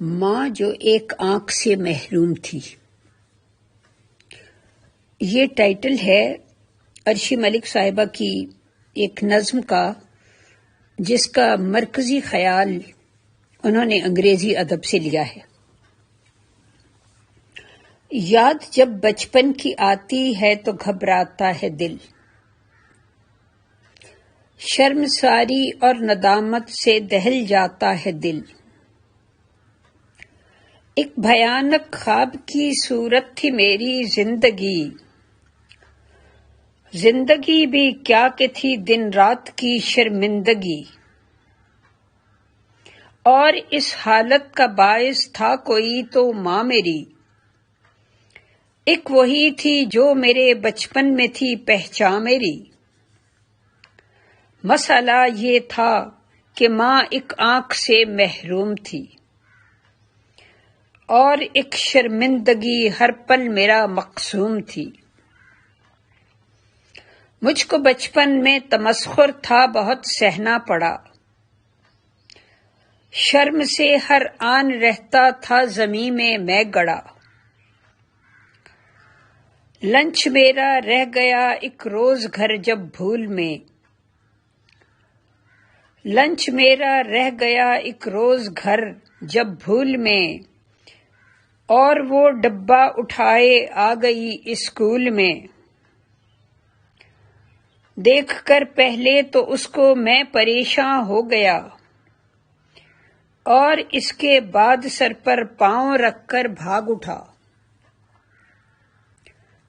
ماں جو ایک آنکھ سے محروم تھی، یہ ٹائٹل ہے عرشی ملک صاحبہ کی ایک نظم کا، جس کا مرکزی خیال انہوں نے انگریزی ادب سے لیا ہے۔ یاد جب بچپن کی آتی ہے تو گھبراتا ہے دل، شرمساری اور ندامت سے دہل جاتا ہے دل۔ ایک بھیانک خواب کی صورت تھی میری زندگی، زندگی بھی کیا کہ تھی دن رات کی شرمندگی، اور اس حالت کا باعث تھا کوئی تو ماں میری، ایک وہی تھی جو میرے بچپن میں تھی پہچان میری۔ مسئلہ یہ تھا کہ ماں ایک آنکھ سے محروم تھی، اور ایک شرمندگی ہر پل میرا مقصوم تھی۔ مجھ کو بچپن میں تمسخر تھا بہت سہنا پڑا، شرم سے ہر آن رہتا تھا زمین میں گڑا۔ لنچ میرا رہ گیا ایک روز گھر جب بھول میں، لنچ میرا رہ گیا ایک روز گھر جب بھول میں، اور وہ ڈبہ اٹھائے آ گئی اسکول میں۔ دیکھ کر پہلے تو اس کو میں پریشان ہو گیا، اور اس کے بعد سر پر پاؤں رکھ کر بھاگ اٹھا۔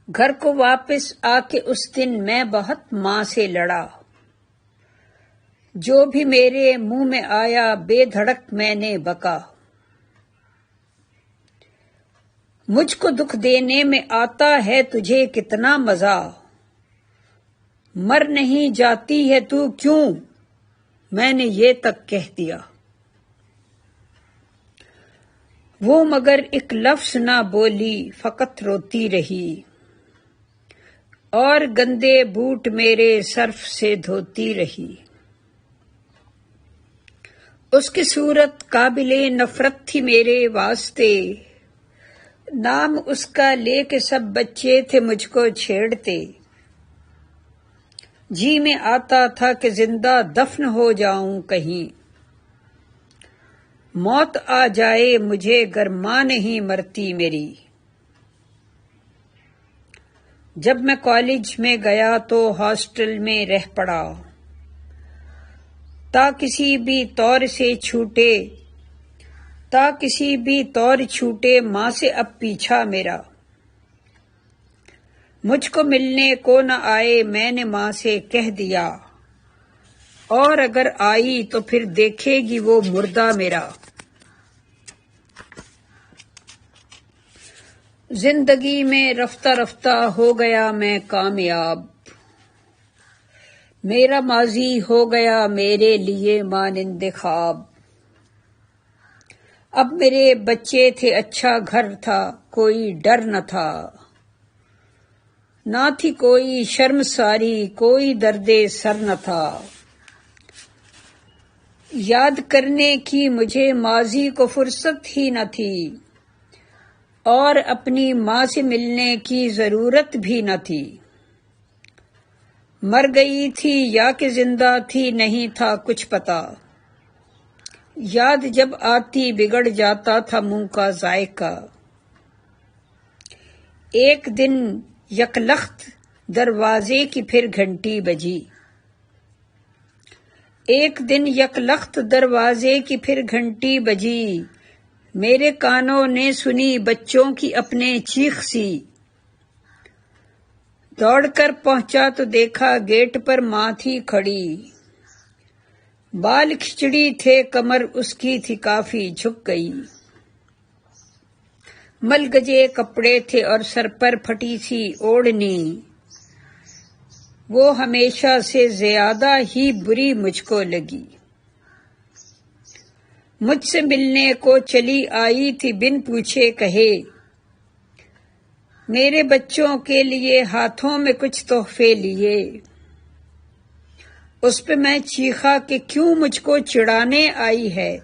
گھر کو واپس آ کے اس دن میں بہت ماں سے لڑا، جو بھی میرے منہ میں آیا بے دھڑک میں نے بکا۔ مجھ کو دکھ دینے میں آتا ہے تجھے کتنا مزہ، مر نہیں جاتی ہے تو کیوں، میں نے یہ تک کہہ دیا۔ وہ مگر ایک لفظ نہ بولی، فقط روتی رہی، اور گندے بوٹ میرے سرف سے دھوتی رہی۔ اس کی صورت قابل نفرت تھی میرے واسطے، نام اس کا لے کے سب بچے تھے مجھ کو چھیڑتے۔ جی میں آتا تھا کہ زندہ دفن ہو جاؤں کہیں، موت آ جائے مجھے گر ماں نہیں مرتی میری۔ جب میں کالج میں گیا تو ہاسٹل میں رہ پڑا، تا کسی بھی طور چھوٹے ماں سے اب پیچھا میرا۔ مجھ کو ملنے کو نہ آئے میں نے ماں سے کہہ دیا، اور اگر آئی تو پھر دیکھے گی وہ مردہ میرا۔ زندگی میں رفتہ رفتہ ہو گیا میں کامیاب، میرا ماضی ہو گیا میرے لیے مانند خواب۔ اب میرے بچے تھے اچھا گھر تھا کوئی ڈر نہ تھا، نہ تھی کوئی شرمساری کوئی درد سر نہ تھا۔ یاد کرنے کی مجھے ماضی کو فرصت ہی نہ تھی، اور اپنی ماں سے ملنے کی ضرورت بھی نہ تھی۔ مر گئی تھی یا کہ زندہ تھی نہیں تھا کچھ پتا، یاد جب آتی بگڑ جاتا تھا منہ کا ذائقہ۔ ایک دن یکلخت دروازے کی پھر گھنٹی بجی، ایک دن یکلخت دروازے کی پھر گھنٹی بجی، میرے کانوں نے سنی بچوں کی اپنے چیخ سی۔ دوڑ کر پہنچا تو دیکھا گیٹ پر ماں تھی کھڑی، بال کھچڑی تھے کمر اس کی تھی کافی جھک گئی، ملگجے کپڑے تھے اور سر پر پھٹی سی اوڑھنی، وہ ہمیشہ سے زیادہ ہی بری مجھ کو لگی۔ مجھ سے ملنے کو چلی آئی تھی بن پوچھے کہے، میرے بچوں کے لیے ہاتھوں میں کچھ تحفے لیے۔ اس پہ میں چیخا کہ کیوں مجھ کو چڑھانے آئی ہے،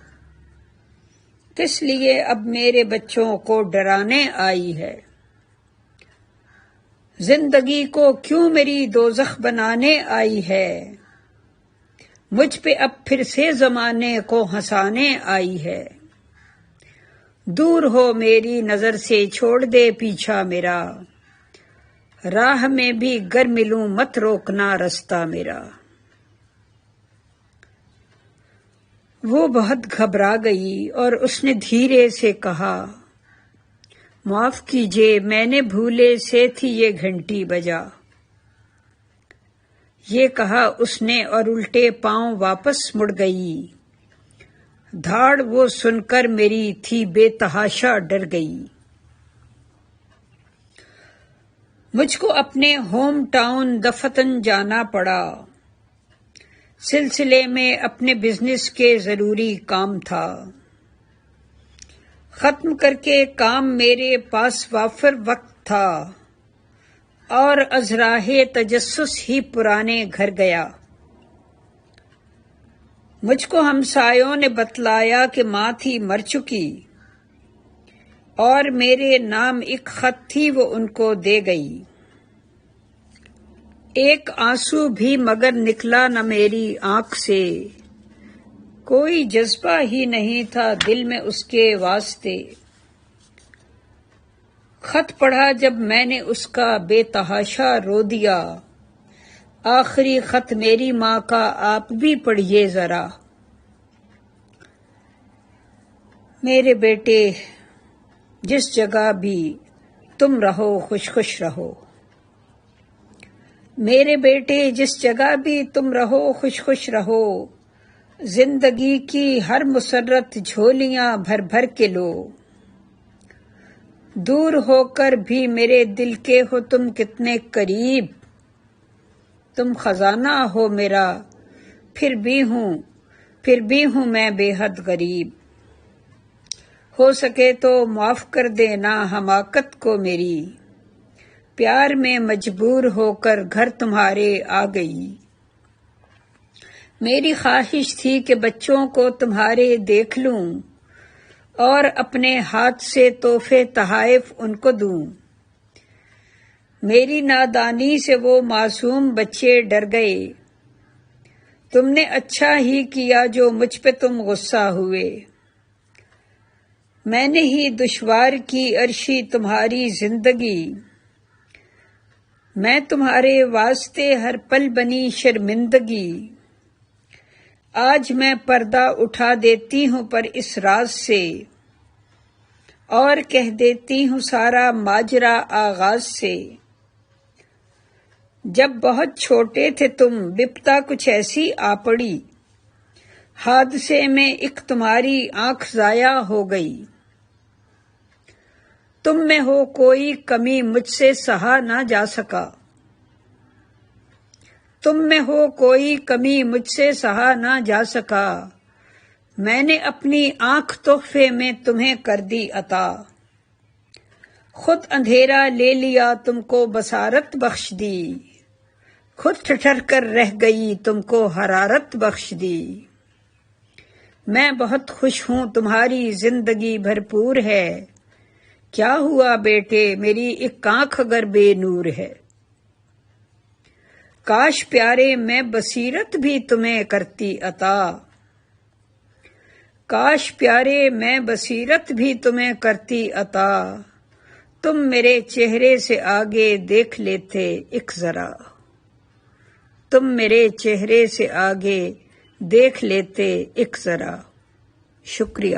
کس لیے اب میرے بچوں کو ڈرانے آئی ہے؟ زندگی کو کیوں میری دوزخ بنانے آئی ہے؟ مجھ پہ اب پھر سے زمانے کو ہنسانے آئی ہے۔ دور ہو میری نظر سے، چھوڑ دے پیچھا میرا، راہ میں بھی گر ملوں مت روکنا رستہ میرا۔ وہ بہت گھبرا گئی اور اس نے دھیرے سے کہا، معاف کیجیے میں نے بھولے سے تھی یہ گھنٹی بجا۔ یہ کہا اس نے اور الٹے پاؤں واپس مڑ گئی۔ دھاڑ وہ سن کر میری تھی بے تحاشا ڈر گئی۔ مجھ کو اپنے ہوم ٹاؤن دفتن جانا پڑا، سلسلے میں اپنے بزنس کے ضروری کام تھا۔ ختم کر کے کام میرے پاس وافر وقت تھا، اور از راہ تجسس ہی پرانے گھر گیا۔ مجھ کو ہمسایوں نے بتلایا کہ ماں تھی مر چکی، اور میرے نام ایک خط تھی وہ ان کو دے گئی۔ ایک آنسو بھی مگر نکلا نہ میری آنکھ سے، کوئی جذبہ ہی نہیں تھا دل میں اس کے واسطے۔ خط پڑھا جب میں نے اس کا بے تحاشا رو دیا، آخری خط میری ماں کا آپ بھی پڑھیے ذرا۔ میرے بیٹے جس جگہ بھی تم رہو خوش خوش رہو، میرے بیٹے جس جگہ بھی تم رہو خوش خوش رہو، زندگی کی ہر مسرت جھولیاں بھر بھر کے لو۔ دور ہو کر بھی میرے دل کے ہو تم کتنے قریب، تم خزانہ ہو میرا، پھر بھی ہوں میں بے حد غریب۔ ہو سکے تو معاف کر دینا حماقت کو میری، پیار میں مجبور ہو کر گھر تمہارے آ گئی۔ میری خواہش تھی کہ بچوں کو تمہارے دیکھ لوں، اور اپنے ہاتھ سے تحفے تحائف ان کو دوں۔ میری نادانی سے وہ معصوم بچے ڈر گئے، تم نے اچھا ہی کیا جو مجھ پہ تم غصہ ہوئے۔ میں نے ہی دشوار کی عرشی تمہاری زندگی، میں تمہارے واسطے ہر پل بنی شرمندگی۔ آج میں پردہ اٹھا دیتی ہوں پر اس راز سے، اور کہہ دیتی ہوں سارا ماجرا آغاز سے۔ جب بہت چھوٹے تھے تم بپتا کچھ ایسی آ پڑی، حادثے میں ایک تمہاری آنکھ ضائع ہو گئی۔ تم میں ہو کوئی کمی مجھ سے سہا نہ جا سکا، تم میں ہو کوئی کمی مجھ سے سہا نہ جا سکا۔ میں نے اپنی آنکھ تحفے میں تمہیں کر دی عطا، خود اندھیرا لے لیا تم کو بصارت بخش دی، خود ٹھٹر کر رہ گئی تم کو حرارت بخش دی۔ میں بہت خوش ہوں تمہاری زندگی بھرپور ہے، کیا ہوا بیٹے میری ایک آنکھ اگر بے نور ہے۔ کاش پیارے میں بصیرت بھی تمہیں کرتی عطا، کاش پیارے میں بصیرت بھی تمہیں کرتی عطا، تم میرے چہرے سے آگے دیکھ لیتے ایک ذرا، تم میرے چہرے سے آگے دیکھ لیتے ایک ذرا۔ شکریہ۔